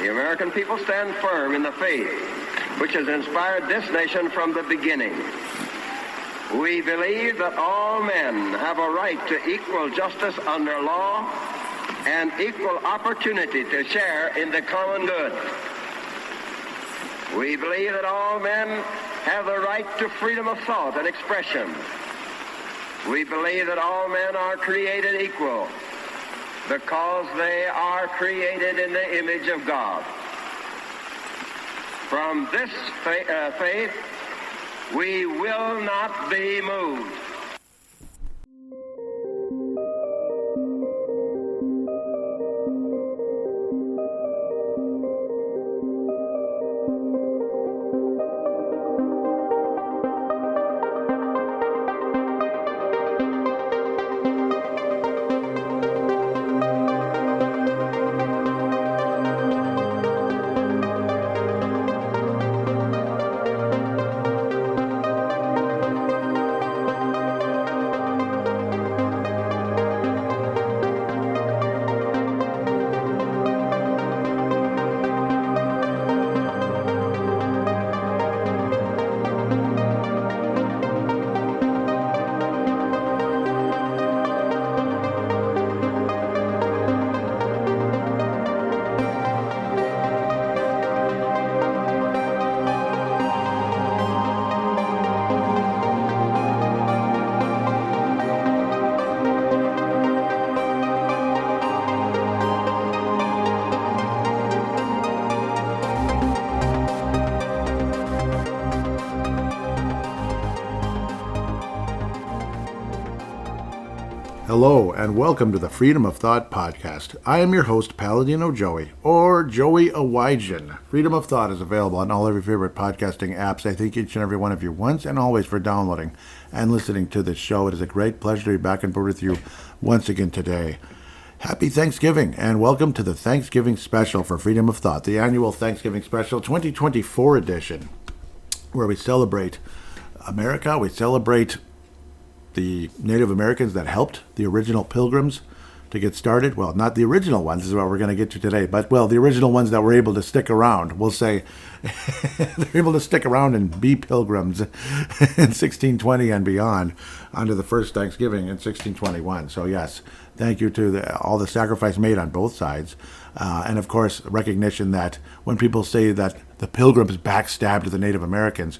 the American people stand firm in the faith which has inspired this nation from the beginning. We believe that all men have a right to equal justice under law and equal opportunity to share in the common good. We believe that all men have the right to freedom of thought and expression. We believe that all men are created equal because they are created in the image of God. From this faith, we will not be moved. Hello, and welcome to the Freedom of Thought podcast. I am your host, Paladino Joey, or Joey Awajan. Freedom of Thought is available on all of your favorite podcasting apps. I thank each and every one of you once and always for downloading and listening to this show. It is a great pleasure to be back on board with you once again today. Happy Thanksgiving, and welcome to the Thanksgiving special for Freedom of Thought, the annual Thanksgiving special 2024 edition, where we celebrate America, we celebrate the Native Americans that helped the original Pilgrims to get started. Well, not the original ones, is what we're going to get to today, but, well, the original ones that were able to stick around. We'll say they're able to stick around and be Pilgrims in 1620 and beyond, onto the first Thanksgiving in 1621. So, yes, thank you to all the sacrifice made on both sides. And, of course, recognition that when people say that the Pilgrims backstabbed the Native Americans,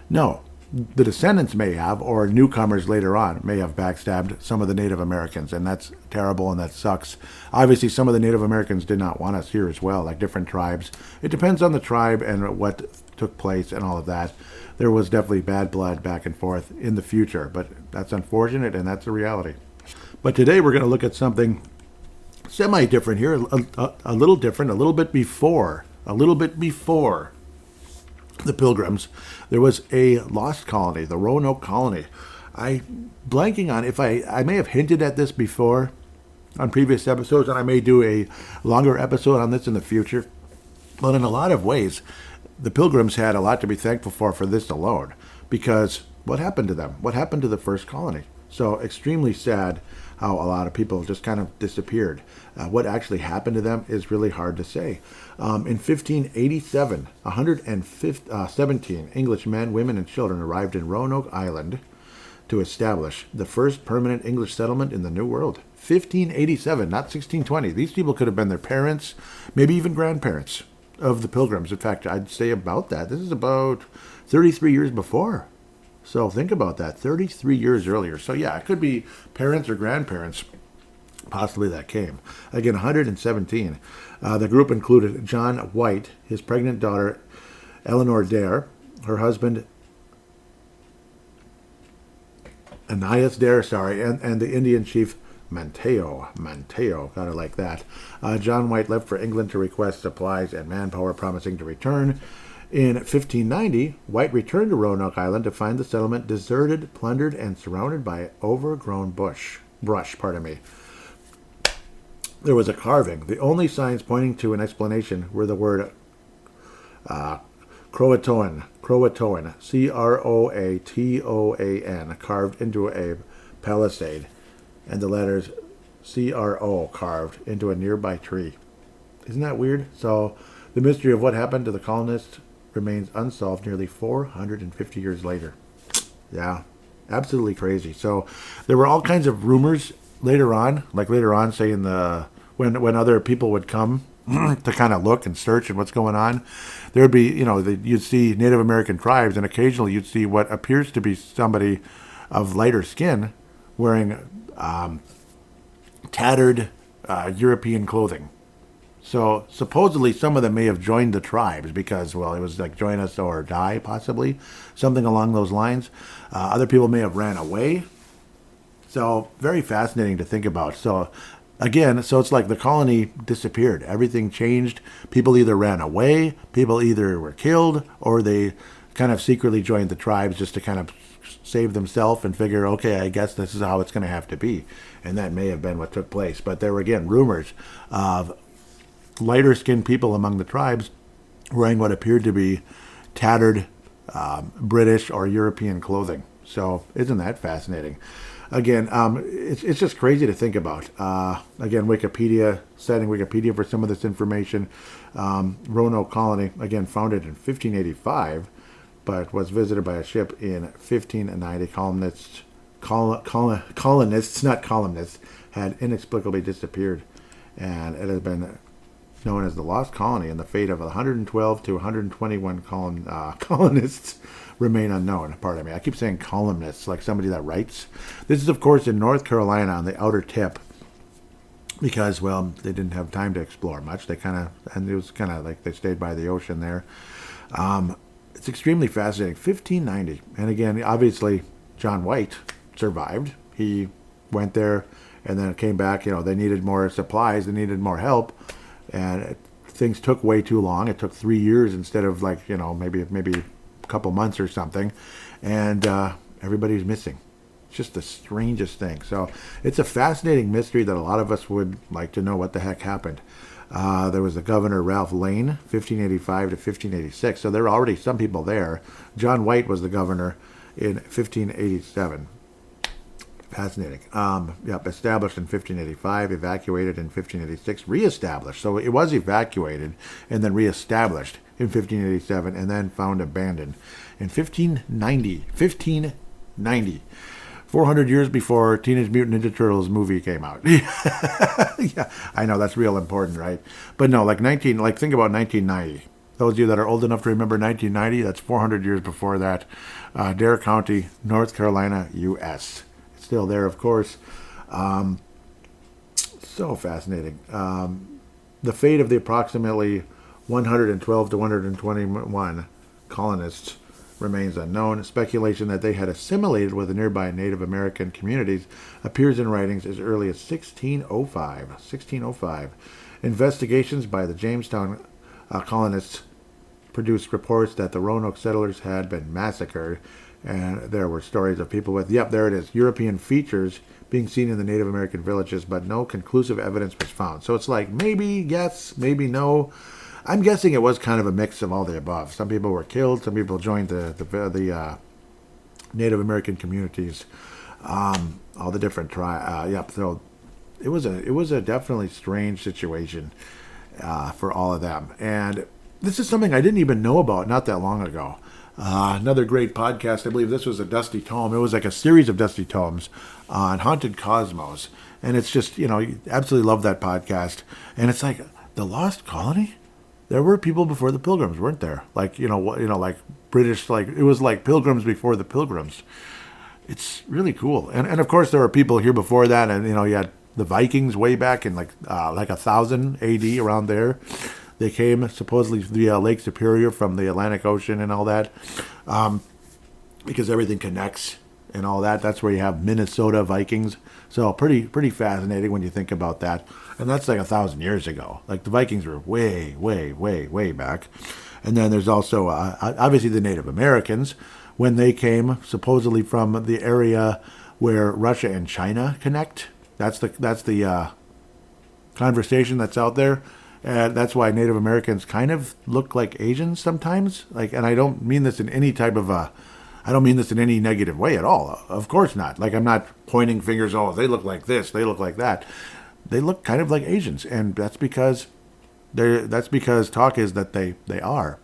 no. The descendants may have, or newcomers later on may have backstabbed some of the Native Americans, and that's terrible and that sucks. Obviously, some of the Native Americans did not want us here as well, like different tribes. It depends on the tribe and what took place and all of that. There was definitely bad blood back and forth in the future, but that's unfortunate and that's a reality. But today we're going to look at something semi-different here, a little different, a little bit before the Pilgrims. There was a lost colony, the Roanoke Colony. Blanking on if I may have hinted at this before on previous episodes, and I may do a longer episode on this in the future. But in a lot of ways, the Pilgrims had a lot to be thankful for this alone, because what happened to them? What happened to the first colony? So extremely sad how a lot of people just kind of disappeared. What actually happened to them is really hard to say. In 1587, 117 English men, women, and children arrived in Roanoke Island to establish the first permanent English settlement in the New World. 1587, not 1620. These people could have been their parents, maybe even grandparents of the Pilgrims. In fact, I'd say about that. This is about 33 years before. So think about that, 33 years earlier. So yeah, it could be parents or grandparents, possibly, that came. Again, 117. The group included John White, his pregnant daughter, Eleanor Dare, her husband, Ananias Dare, and the Indian chief, Manteo, gotta like that. John White left for England to request supplies and manpower, promising to return. In 1590, White returned to Roanoke Island to find the settlement deserted, plundered, and surrounded by overgrown brush. There was a carving. The only signs pointing to an explanation were the word Croatoan, Croatoan, carved into a palisade, and the letters CRO carved into a nearby tree. Isn't that weird? So The mystery of what happened to the colonists remains unsolved nearly 450 years later. Yeah, absolutely crazy. So there were all kinds of rumors later on, saying when other people would come to kind of look and search and what's going on, there would be, you'd see Native American tribes, and occasionally you'd see what appears to be somebody of lighter skin wearing tattered European clothing. So supposedly some of them may have joined the tribes because, well, it was like join us or die, possibly, something along those lines. Other people may have ran away. So very fascinating to think about. So again, so it's like the colony disappeared. Everything changed. People either ran away, people either were killed, or they kind of secretly joined the tribes just to kind of save themselves and figure, okay, I guess this is how it's going to have to be. And that may have been what took place. But there were, again, rumors of lighter skinned people among the tribes wearing what appeared to be tattered British or European clothing. So isn't that fascinating? Again, it's just crazy to think about. Again, Wikipedia, citing Wikipedia for some of this information. Roanoke Colony, again, founded in 1585, but was visited by a ship in 1590. Colonists, not columnists, had inexplicably disappeared, and it has been known as the Lost Colony, and the fate of 112 to 121 colonists remain unknown. Pardon me. I keep saying columnists, like somebody that writes. This is, of course, in North Carolina on the outer tip because, well, they didn't have time to explore much. And it was kind of like they stayed by the ocean there. It's extremely fascinating. 1590. And again, obviously, John White survived. He went there and then came back. They needed more supplies. They needed more help. And things took way too long. It took 3 years instead of maybe a couple months or something. And everybody's missing. It's just the strangest thing. So it's a fascinating mystery that a lot of us would like to know what the heck happened. There was the governor, Ralph Lane, 1585 to 1586. So there were already some people there. John White was the governor in 1587. Fascinating. Established in 1585, evacuated in 1586, reestablished. So it was evacuated and then reestablished in 1587 and then found abandoned in 1590. 400 years before Teenage Mutant Ninja Turtles movie came out. Yeah, I know, that's real important, right? But no, think about 1990. Those of you that are old enough to remember 1990, that's 400 years before that. Gettr County, North Carolina, U.S. It's still there, of course. So fascinating. The fate of the approximately 112 to 121 colonists remains unknown. Speculation that they had assimilated with the nearby Native American communities appears in writings as early as 1605. Investigations by the Jamestown colonists produced reports that the Roanoke settlers had been massacred, and there were stories of people with, there it is, European features being seen in the Native American villages, but no conclusive evidence was found. So it's like maybe yes, maybe no. I'm guessing it was kind of a mix of all the above. Some people were killed. Some people joined the Native American communities. All the different tribes. So it was a definitely strange situation for all of them. And this is something I didn't even know about not that long ago. Another great podcast. I believe this was a Dusty Tome. It was like a series of Dusty Tomes on haunted cosmos, and it's just you absolutely love that podcast. And it's like the Lost Colony. There were people before the Pilgrims, weren't there? Like, like British, like it was like Pilgrims before the Pilgrims. It's really cool. And of course there were people here before that, and you had the Vikings way back in like 1000 AD around there. They came supposedly via Lake Superior from the Atlantic Ocean and all that, because everything connects and all that. That's where you have Minnesota Vikings. So pretty fascinating when you think about that. And that's like 1,000 years ago. Like the Vikings were way, way, way, way back. And then there's also obviously the Native Americans when they came supposedly from the area where Russia and China connect. That's the conversation that's out there. And that's why Native Americans kind of look like Asians sometimes. And I don't mean this in any type of I don't mean this in any negative way at all. Of course not. Like I'm not pointing fingers. Oh, they look like this. They look like that. They look kind of like Asians, and that's because That's because talk is that they are.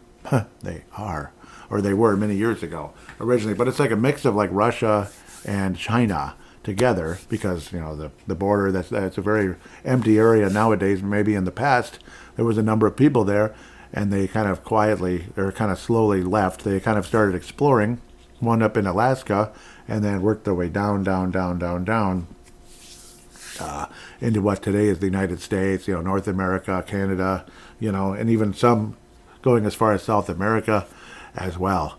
They are. Or they were many years ago originally. But it's like a mix of like Russia and China together because, the border, that's a very empty area nowadays. Maybe in the past there was a number of people there and they kind of quietly or kind of slowly left. They kind of started exploring, wound up in Alaska, and then worked their way down into what today is the United States, North America, Canada, and even some going as far as South America as well.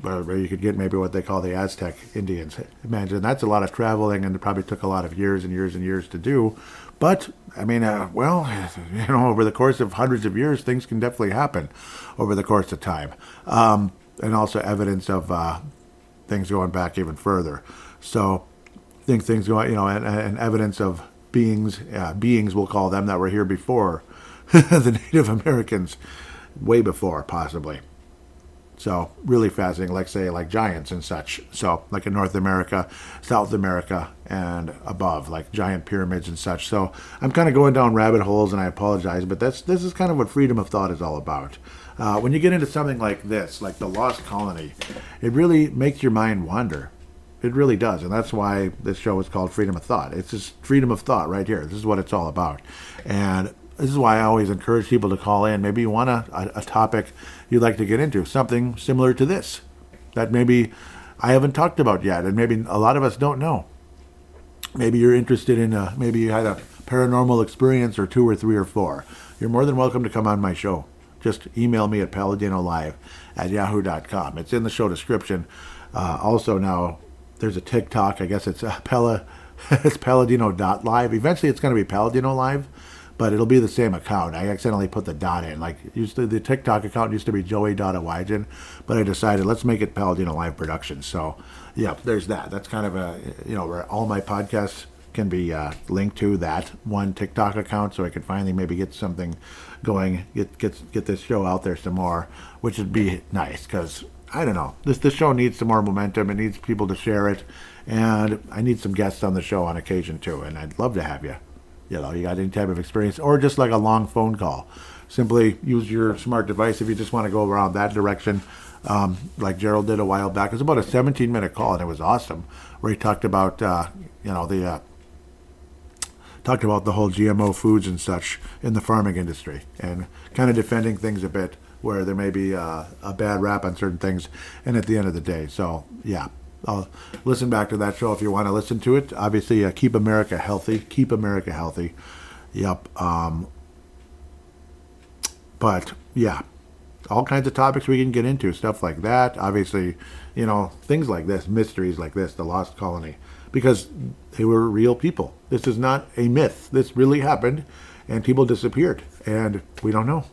Where you could get maybe what they call the Aztec Indians. Imagine that's a lot of traveling, and it probably took a lot of years and years and years to do. But I mean, over the course of hundreds of years, things can definitely happen over the course of time, and also evidence of things going back even further. So, I think things going, and evidence of beings, we'll call them, that were here before the Native Americans, way before possibly. So really fascinating, like giants and such. So like in North America, South America, and above, like giant pyramids and such. So I'm kind of going down rabbit holes, and I apologize, but this is kind of what freedom of thought is all about. When you get into something like this, like the Lost Colony, it really makes your mind wander. It really does, and that's why this show is called Freedom of Thought. It's just freedom of thought right here. This is what it's all about. And this is why I always encourage people to call in. Maybe you want a topic you'd like to get into, something similar to this, that maybe I haven't talked about yet, and maybe a lot of us don't know. Maybe you're interested in, maybe you had a paranormal experience or 2 or 3 or 4. You're more than welcome to come on my show. Just email me at paladinolive@yahoo.com. It's in the show description. Also now, there's a TikTok. I guess it's it's paladino.live. Eventually it's going to be Paladino Live, but it'll be the same account. I accidentally put the dot in. Like, the TikTok account used to be joey.awajan, but I decided let's make it Paladino Live Productions. So, yeah, there's that. That's kind of where all my podcasts can be linked to that one TikTok account, so I could finally maybe get something going, get this show out there some more, which would be nice, because I don't know, this show needs some more momentum. It needs people to share it, and I need some guests on the show on occasion too, and I'd love to have you. You got any type of experience, or just like a long phone call. Simply use your smart device if you just want to go around that direction, like Gerald did a while back. It was about a 17-minute call, and it was awesome, where he talked about talked about the whole GMO foods and such in the farming industry, and kind of defending things a bit where there may be a bad rap on certain things, and at the end of the day. So, yeah, I'll listen back to that show if you want to listen to it. Obviously, keep America healthy. Keep America healthy. Yep. But, yeah, all kinds of topics we can get into, stuff like that. Obviously, things like this, mysteries like this, the Lost Colony, because they were real people. This is not a myth. This really happened, and people disappeared, and we don't know.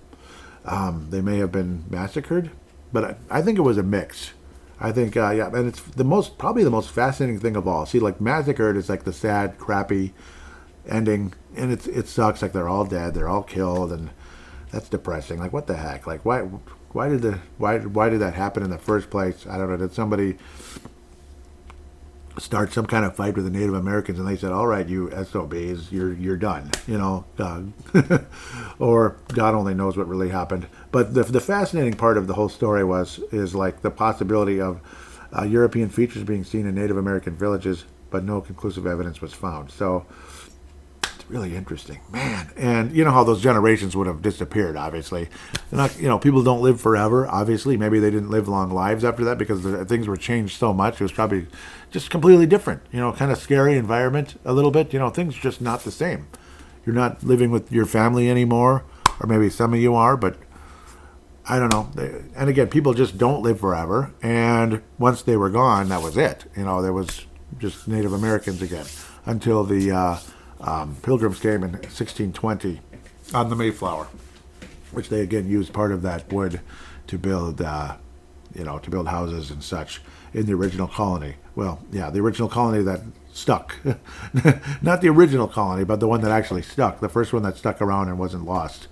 They may have been massacred, but I think it was a mix. I think, and it's probably the most fascinating thing of all. See, like, massacred is like the sad, crappy ending, and it sucks. Like, they're all dead, they're all killed, and that's depressing. Like, what the heck? Like, why did that happen in the first place? I don't know. Did somebody start some kind of fight with the Native Americans, and they said, "All right, you SOBs, you're done," or God only knows what really happened. But the fascinating part of the whole story is like the possibility of European features being seen in Native American villages, but no conclusive evidence was found. So it's really interesting, man. And you know how those generations would have disappeared. Obviously, people don't live forever. Obviously, maybe they didn't live long lives after that because things were changed so much. It was probably just completely different, kind of scary environment a little bit. Things just not the same. You're not living with your family anymore, or maybe some of you are, but I don't know. And again, people just don't live forever. And once they were gone, that was it. There was just Native Americans again until the Pilgrims came in 1620 on the Mayflower, which they again used part of that wood to build, to build houses and such in the original colony. Well, yeah, the original colony that stuck. Not the original colony, but the one that actually stuck. The first one that stuck around and wasn't lost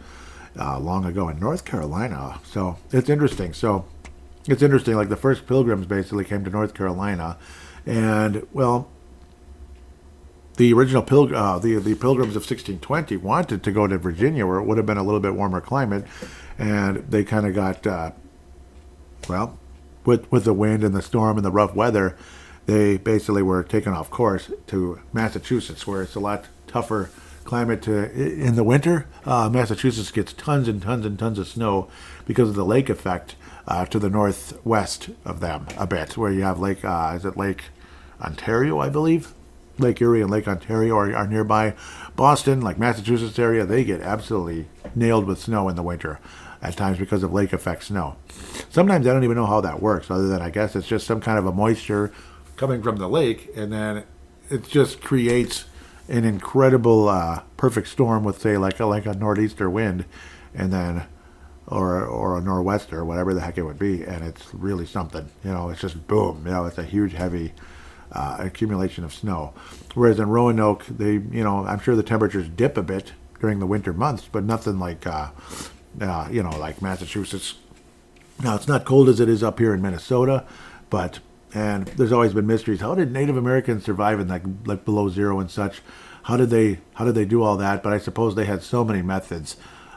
long ago in North Carolina. So it's interesting. Like the first Pilgrims basically came to North Carolina, and well, the original the Pilgrims of 1620 wanted to go to Virginia, where it would have been a little bit warmer climate, and they kind of got with the wind and the storm and the rough weather, they basically were taken off course to Massachusetts, where it's a lot tougher climate in the winter. Massachusetts gets tons and tons and tons of snow because of the lake effect to the northwest of them a bit, where you have Lake Ontario, I believe. Lake Erie and Lake Ontario are nearby. Boston, like Massachusetts area, they get absolutely nailed with snow in the winter at times because of lake effect snow. Sometimes I don't even know how that works, other than I guess it's just some kind of a moisture coming from the lake, and then it just creates an incredible perfect storm with, say, like a northeaster wind, and then or a nor'wester, whatever the heck it would be, and it's really something. It's just boom. It's a huge, heavy accumulation of snow. Whereas in Roanoke, I'm sure the temperatures dip a bit during the winter months, but nothing like like Massachusetts. Now, it's not cold as it is up here in Minnesota, and there's always been mysteries. How did Native Americans survive in like below zero and such? How did they do all that? But I suppose they had so many methods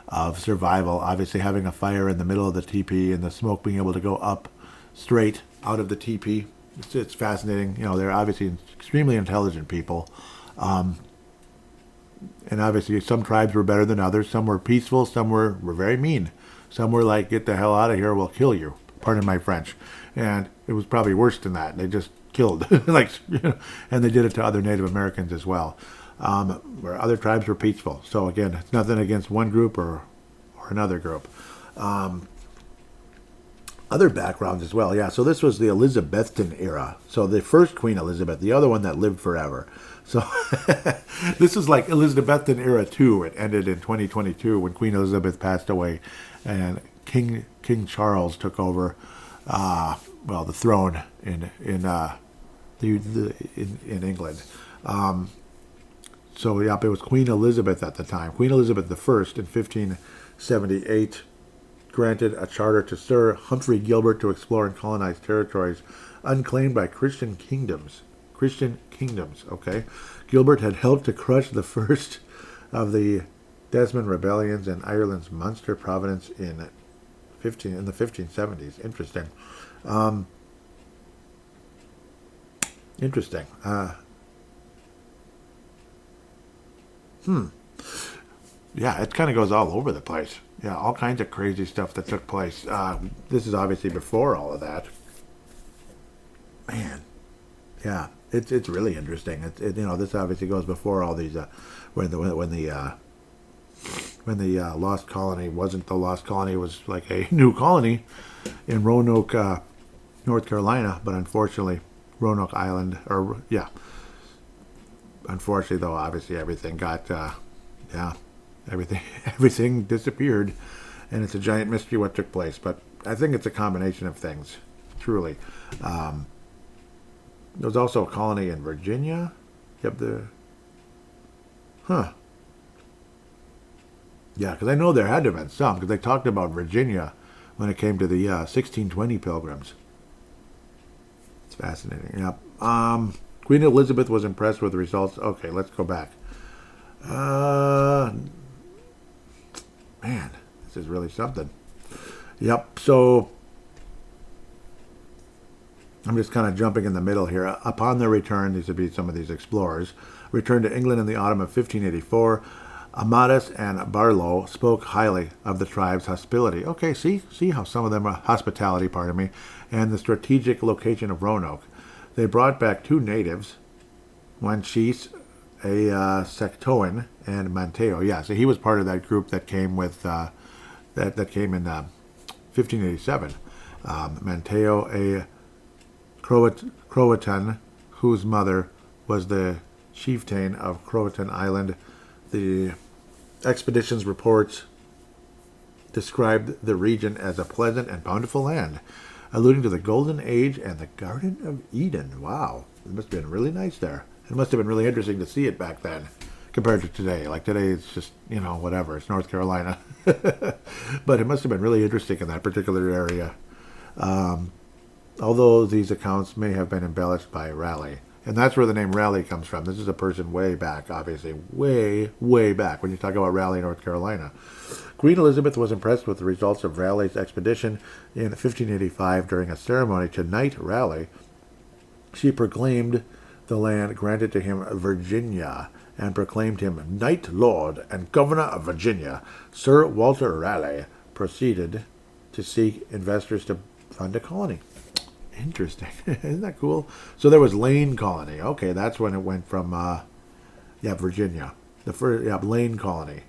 of survival. Obviously, having a fire in the middle of the teepee and the smoke being able to go up straight out of the teepee. It's fascinating. They're obviously extremely intelligent people. And obviously some tribes were better than others. Some were peaceful. Some were very mean. Some were like, get the hell out of here, we'll kill you. Pardon my French. And it was probably worse than that. They just killed. And they did it to other Native Americans as well. Where other tribes were peaceful. So again, it's nothing against one group or another group. Other backgrounds as well. Yeah, so this was the Elizabethan era. So the first Queen Elizabeth, the other one that lived forever. So this is like Elizabethan era 2. It ended in 2022 when Queen Elizabeth passed away, and King Charles took over the throne in England. So it was Queen Elizabeth at the time. Queen Elizabeth I in 1578 granted a charter to Sir Humphrey Gilbert to explore and colonize territories unclaimed by Christian kingdoms. Okay. Gilbert had helped to crush the first of the Desmond rebellions in Ireland's Munster province in the 1570s. Interesting. Yeah, it kind of goes all over the place. Yeah, all kinds of crazy stuff that took place. This is obviously before all of that. Man, yeah, it's really interesting. This obviously goes before all these when the Lost Colony wasn't the Lost Colony. It was like a new colony in Roanoke, North Carolina. But unfortunately, Roanoke Island, unfortunately though, obviously everything got everything disappeared, and it's a giant mystery what took place. But I think it's a combination of things, truly. There was also a colony in Virginia. Yep, yeah, because I know there had to have been some, because they talked about Virginia when it came to the 1620 Pilgrims. It's fascinating. Yep. Queen Elizabeth was impressed with the results. Okay, let's go back. Man, this is really something. Yep, so I'm just kind of jumping in the middle here. Upon their return, these would be some of these explorers, returned to England in the autumn of 1584. Amadas and Barlow spoke highly of the tribe's hospitality. Okay, see how some of them are hospitality, and the strategic location of Roanoke. They brought back 2 natives, one chief, a Sectoan, and Manteo. Yeah, so he was part of that group that came with that came in 1587. Manteo, a Croatan, whose mother was the chieftain of Croatan Island. The expedition's reports described the region as a pleasant and bountiful land, alluding to the Golden Age and the Garden of Eden. Wow, it must have been really nice there. It must have been really interesting to see it back then compared to today. Like today, it's just, whatever. It's North Carolina. But it must have been really interesting in that particular area. Although these accounts may have been embellished by Raleigh. And that's where the name Raleigh comes from. This is a person way back, obviously, way, way back when you talk about Raleigh, North Carolina. Queen Elizabeth was impressed with the results of Raleigh's expedition in 1585 during a ceremony to knight Raleigh. She proclaimed the land granted to him Virginia and proclaimed him Knight Lord and Governor of Virginia. Sir Walter Raleigh proceeded to seek investors to fund a colony. Interesting. Isn't that cool? So there was Lane Colony. Okay, that's when it went from, Virginia. The first, Lane Colony.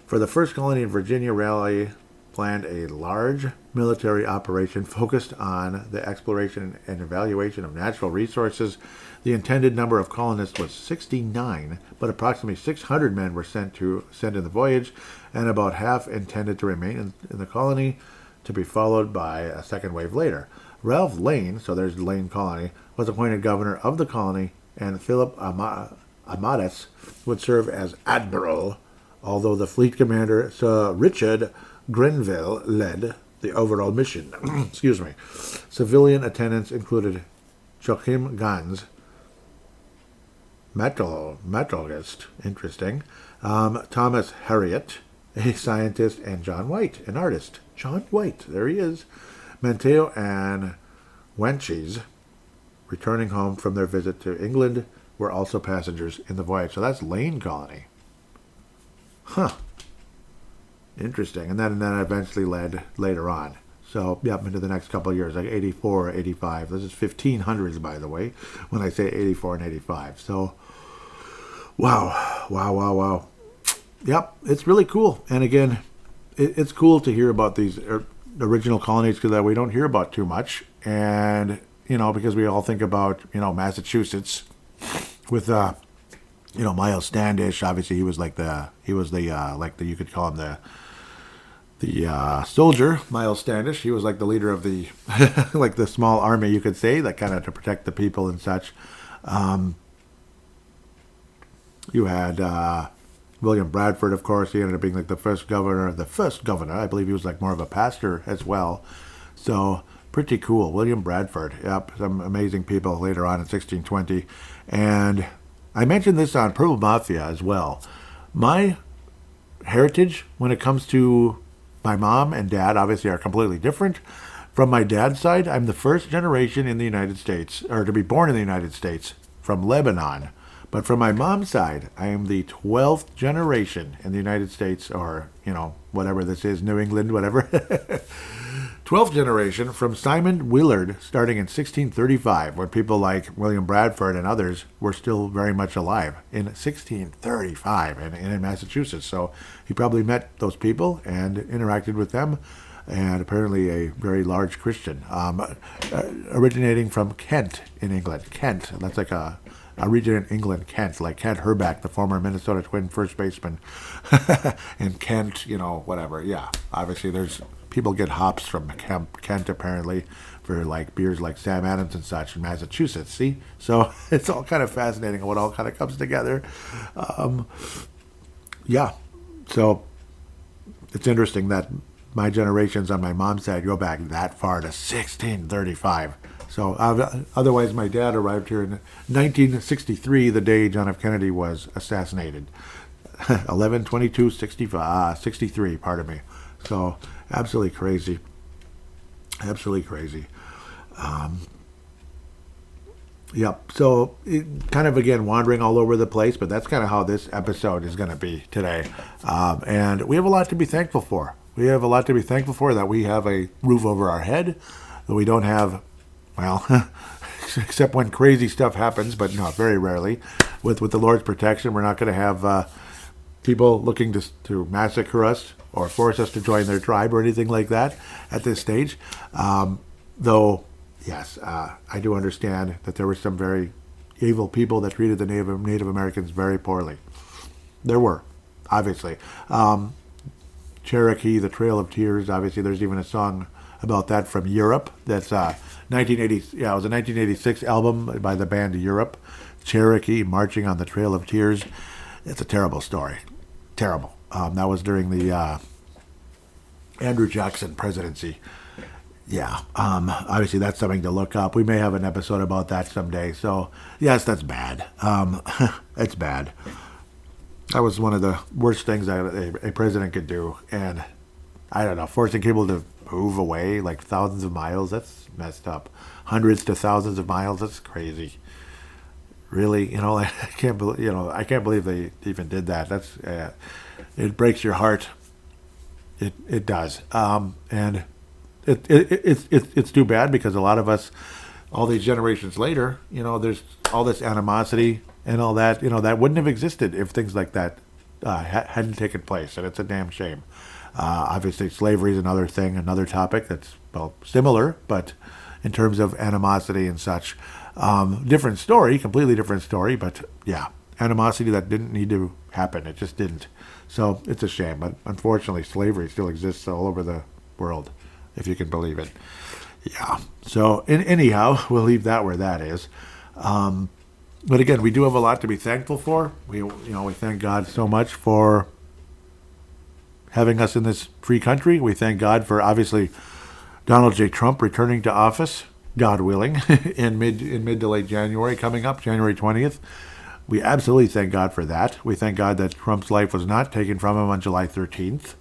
For the first colony in Virginia, Raleigh planned a large military operation focused on the exploration and evaluation of natural resources. The intended number of colonists was 69, but approximately 600 men were sent in the voyage, and about half intended to remain in the colony, to be followed by a second wave later. Ralph Lane, so there's Lane Colony, was appointed governor of the colony, and Philip Amadas would serve as admiral, although the fleet commander, Sir Richard Grenville, led the overall mission. Excuse me. Civilian attendants included Joachim Gans, metallurgist, interesting, Thomas Harriot, a scientist, and John White, an artist. John White, there he is. Manteo and Wenches, returning home from their visit to England, were also passengers in the voyage. So that's Lane Colony. Huh. Interesting. And then eventually led later on. So, into the next couple of years, like 84, 85. This is 1500s, by the way, when I say 84 and 85. So, wow. Yep, it's really cool. And again, it's cool to hear about these original colonies that we don't hear about too much. And, because we all think about, Massachusetts with, Miles Standish. Obviously, you could call him the soldier, Miles Standish. He was like the leader of the, like the small army, you could say, that kind of to protect the people and such. You had William Bradford, of course. He ended up being like the first governor. I believe he was like more of a pastor as well. So pretty cool. William Bradford. Yep, some amazing people later on in 1620. And I mentioned this on Purple Mafia as well. My heritage when it comes to my mom and dad obviously are completely different. From my dad's side, I'm the first generation in the United States, or to be born in the United States, from Lebanon. But from my mom's side, I am the 12th generation in the United States, or, whatever this is, New England, whatever. 12th generation from Simon Willard, starting in 1635, when people like William Bradford and others were still very much alive, in 1635 in Massachusetts. So he probably met those people and interacted with them, and apparently a very large Christian, originating from Kent in England. Kent, that's like a region in England, Kent, like Kent Herbeck, the former Minnesota Twin first baseman, and Kent, whatever. Yeah, obviously there's people get hops from Kent apparently for like beers like Sam Adams and such in Massachusetts. See, so it's all kind of fascinating what all kind of comes together. So it's interesting that my generations on my mom's side go back that far to 1635. So otherwise, my dad arrived here in 1963, the day John F. Kennedy was assassinated. 11/22/63, pardon me. So absolutely crazy. Yep. So kind of, again, wandering all over the place, but that's kind of how this episode is going to be today. And we have a lot to be thankful for. That we have a roof over our head, that we don't have, well, except when crazy stuff happens, but not very rarely. With the Lord's protection, we're not going to have people looking to massacre us or force us to join their tribe or anything like that at this stage. Though, yes, I do understand that there were some very evil people that treated the Native Americans very poorly. There were, obviously. Cherokee, The Trail of Tears, obviously there's even a song about that from Europe. That's 1980. Yeah, it was a 1986 album by the band Europe. Cherokee, Marching on the Trail of Tears. It's a terrible story. Terrible. That was during the Andrew Jackson presidency. Obviously that's something to look up. We may have an episode about that someday. So, yes, that's bad. It's bad. That was one of the worst things that a president could do. And I don't know, forcing people to move away like thousands of miles, that's messed up. Hundreds to thousands of miles, that's crazy. Really, I can't believe, they even did that. That's, it breaks your heart. It does. And it's too bad because a lot of us, all these generations later, there's all this animosity and all that, that wouldn't have existed if things like that hadn't taken place, and it's a damn shame. Obviously, slavery is another thing, another topic that's, similar, but in terms of animosity and such, different story, completely different story, but yeah, animosity that didn't need to happen. It just didn't. So it's a shame, but unfortunately, slavery still exists all over the world, if you can believe it. Yeah. So anyhow, we'll leave that where that is. But again, we do have a lot to be thankful for. We thank God so much for having us in this free country. We thank God for obviously Donald J. Trump returning to office, God willing, in mid to late January, coming up January 20th. We absolutely thank God for that. We thank God that Trump's life was not taken from him on July 13th.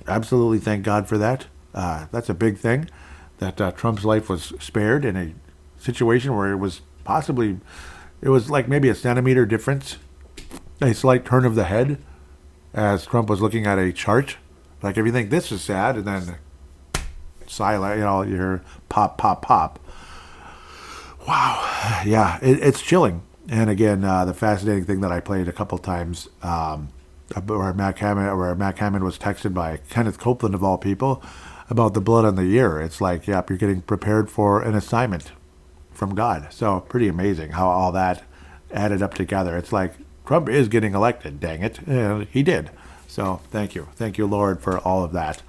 Absolutely thank God for that. That's a big thing, that Trump's life was spared in a situation where it was like maybe a centimeter difference, a slight turn of the head as Trump was looking at a chart. Like if you think this is sad, and then silent, you hear pop, pop, pop. Wow. Yeah, it's chilling. And again, the fascinating thing that I played a couple times, where Mac Hammond was texted by Kenneth Copeland of all people about the blood on the ear. It's like, yep, you're getting prepared for an assignment from God. So pretty amazing how all that added up together. It's like Trump is getting elected, dang it. And he did. So thank you. Thank you, Lord, for all of that.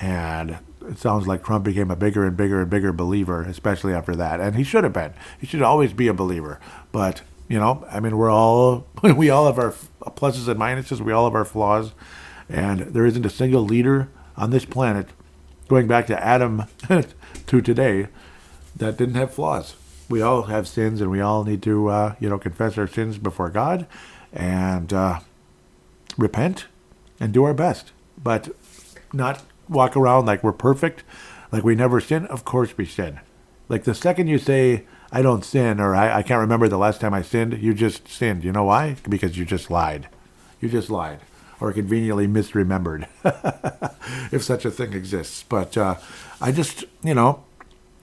And it sounds like Trump became a bigger and bigger and bigger believer, especially after that. And he should have been. He should always be a believer. But, we all have our pluses and minuses. We all have our flaws. And there isn't a single leader on this planet, going back to Adam to today, that didn't have flaws. We all have sins, and we all need to, confess our sins before God and repent and do our best. But not walk around like we're perfect, like we never sin. Of course we sin. Like the second you say, I don't sin, or I can't remember the last time I sinned, you just sinned. You know why? Because you just lied. You just lied. Or conveniently misremembered, if such a thing exists. But I just,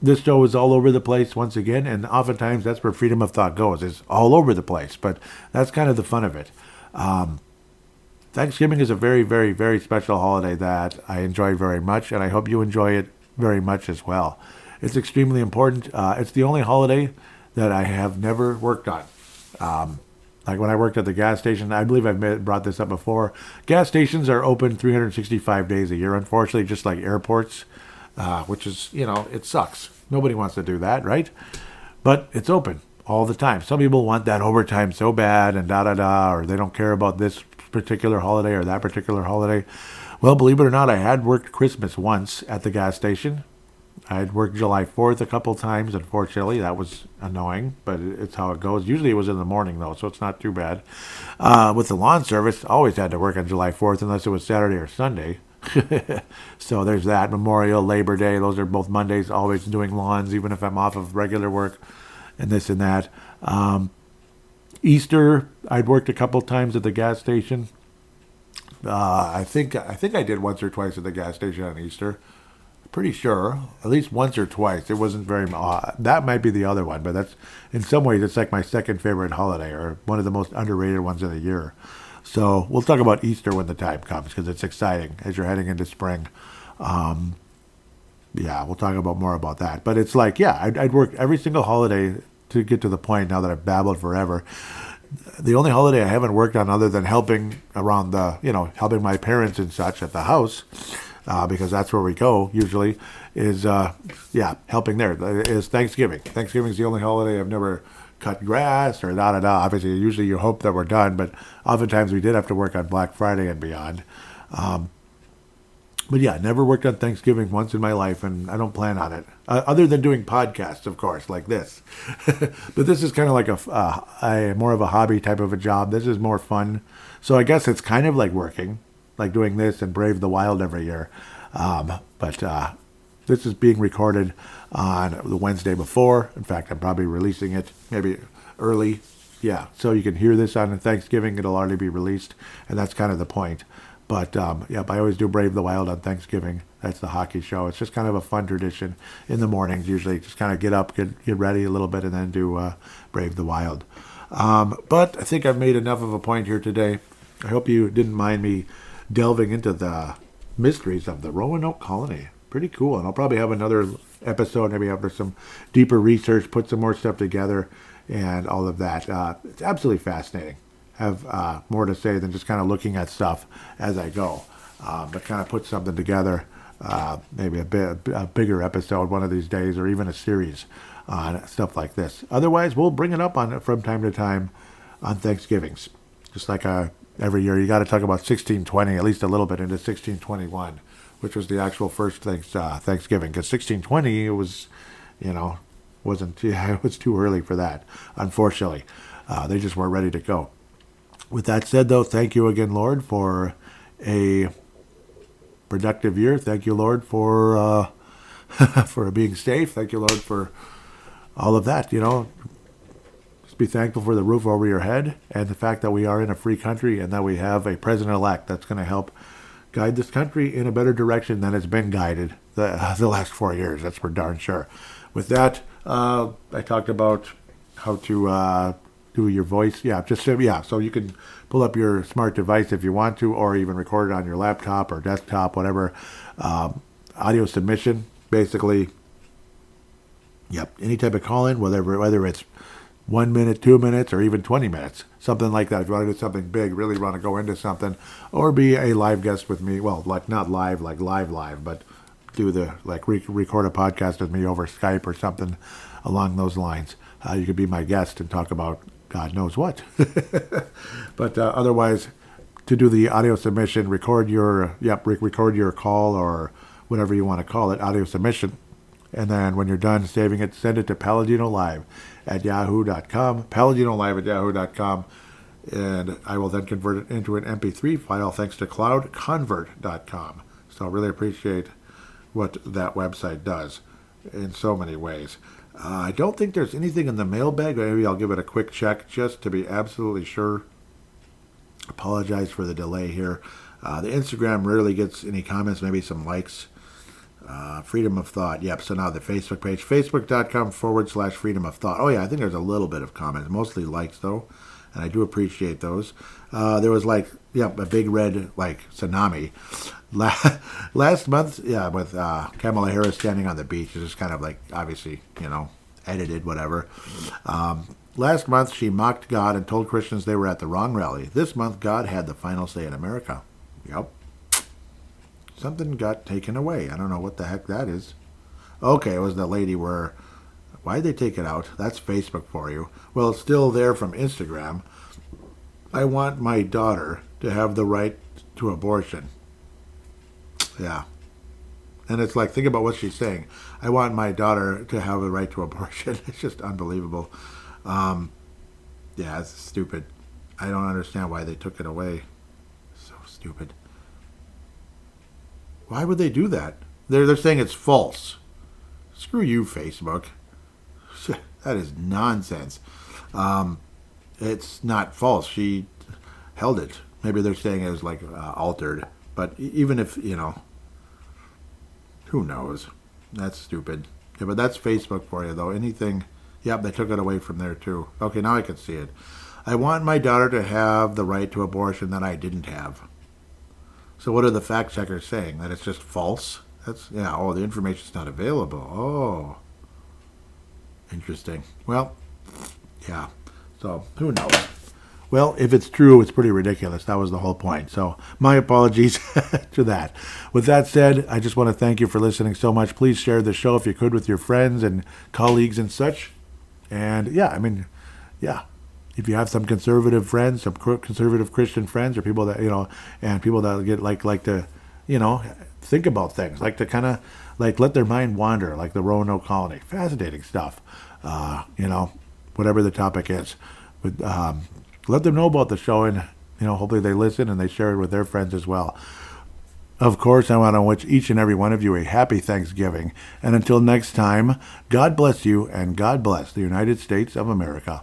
this show is all over the place once again, and oftentimes that's where freedom of thought goes, is all over the place. But that's kind of the fun of it. Thanksgiving is a very, very, very special holiday that I enjoy very much, and I hope you enjoy it very much as well. It's extremely important. It's the only holiday that I have never worked on. Like when I worked at the gas station, I believe I've brought this up before. Gas stations are open 365 days a year, unfortunately, just like airports, which is, it sucks. Nobody wants to do that, right? But it's open all the time. Some people want that overtime so bad and da-da-da, or they don't care about this particular holiday or that particular holiday. Well, believe it or not, I had worked Christmas once at the gas station. I had worked July 4th a couple times. Unfortunately, that was annoying, but it's how it goes. Usually it was in the morning, though, so it's not too bad. With the lawn service, always had to work on July 4th unless it was Saturday or Sunday. So there's that. Memorial, Labor Day, those are both Mondays, always doing lawns, even if I'm off of regular work and this and that. Easter, I'd worked a couple times at the gas station. I think I did once or twice at the gas station on Easter. Pretty sure, at least once or twice. It wasn't very that might be the other one, but that's, in some ways, it's like my second favorite holiday, or one of the most underrated ones of the year. So we'll talk about Easter when the time comes, because it's exciting as you're heading into spring. We'll talk about more about that. But it's like, I'd work every single holiday to get to the point now that I've babbled forever. The only holiday I haven't worked on, other than helping around helping my parents and such at the house, because that's where we go usually, is helping there, is Thanksgiving. Thanksgiving is the only holiday I've never cut grass or da-da-da. Obviously, usually you hope that we're done, but oftentimes we did have to work on Black Friday and beyond. But yeah, never worked on Thanksgiving once in my life, and I don't plan on it. Other than doing podcasts, of course, like this. But this is kind of like a more of a hobby type of a job. This is more fun. So I guess it's kind of like working, like doing this and Brave the Wild every year. But this is being recorded on the Wednesday before. In fact, I'm probably releasing it maybe early. Yeah, so you can hear this on Thanksgiving. It'll already be released, and that's kind of the point. But, I always do Brave the Wild on Thanksgiving. That's the hockey show. It's just kind of a fun tradition in the mornings. Usually just kind of get up, get ready a little bit, and then do Brave the Wild. But I think I've made enough of a point here today. I hope you didn't mind me delving into the mysteries of the Roanoke Colony. Pretty cool. And I'll probably have another episode, maybe after some deeper research, put some more stuff together, and all of that. It's absolutely fascinating. Have more to say than just kind of looking at stuff as I go. But kind of put something together, maybe a bigger episode one of these days, or even a series on stuff like this. Otherwise, we'll bring it up on from time to time on Thanksgivings. Just like every year, you got to talk about 1620, at least a little bit into 1621, which was the actual first Thanksgiving. Because 1620, it was, wasn't, it was too early for that, unfortunately. They just weren't ready to go. With that said, though, thank you again, Lord, for a productive year. Thank you, Lord, for for being safe. Thank you, Lord, for all of that. Just be thankful for the roof over your head and the fact that we are in a free country and that we have a president-elect that's going to help guide this country in a better direction than it's been guided the last 4 years. That's for darn sure. With that, I talked about how to do your voice. So you can pull up your smart device if you want to, or even record it on your laptop or desktop, whatever. Audio submission, basically. Any type of call-in, whether it's 1 minute, 2 minutes, or even 20 minutes, something like that. If you want to do something big, really want to go into something, or be a live guest with me. Well, like not live, like live, but do record a podcast with me over Skype or something along those lines. You could be my guest and talk about God knows what. But otherwise, to do the audio submission, record your call or whatever you want to call it, audio submission. And then when you're done saving it, send it to paladinolive at yahoo.com, paladinolive at yahoo.com. And I will then convert it into an MP3 file thanks to cloudconvert.com. So I really appreciate what that website does in so many ways. I don't think there's anything in the mailbag. Maybe I'll give it a quick check just to be absolutely sure. Apologize for the delay here. The Instagram rarely gets any comments, maybe some likes. Freedom of Thought. Yep, so now the Facebook page, facebook.com/freedom of thought. Oh, yeah, I think there's a little bit of comments, mostly likes, though, and I do appreciate those. There was a big red, tsunami. Last month, with Kamala Harris standing on the beach. It's just kind of obviously, edited, whatever. Last month, she mocked God and told Christians they were at the wrong rally. This month, God had the final say in America. Yep. Something got taken away. I don't know what the heck that is. Okay, it was the lady where... Why'd they take it out? That's Facebook for you. Well, it's still there from Instagram. I want my daughter to have the right to abortion. Yeah. And it's think about what she's saying. I want my daughter to have the right to abortion. It's just unbelievable. It's stupid. I don't understand why they took it away. So stupid. Why would they do that? They're saying it's false. Screw you, Facebook. That is nonsense. It's not false. She held it. Maybe they're saying it was altered. But even if, who knows? That's stupid. Yeah, but that's Facebook for you, though. Anything, they took it away from there, too. Okay, now I can see it. I want my daughter to have the right to abortion that I didn't have. So what are the fact checkers saying? That it's just false? The information's not available. Oh. Interesting. Well, yeah. So, who knows? Well, if it's true, it's pretty ridiculous. That was the whole point. So, my apologies to that. With that said, I just want to thank you for listening so much. Please share the show if you could with your friends and colleagues and such. And, if you have some conservative friends, some conservative Christian friends, or people that, and people that get like to, think about things, like to kind of like let their mind wander, like the Roanoke Colony. Fascinating stuff, whatever the topic is. But let them know about the show, and hopefully they listen and they share it with their friends as well. Of course, I want to wish each and every one of you a happy Thanksgiving. And until next time, God bless you and God bless the United States of America.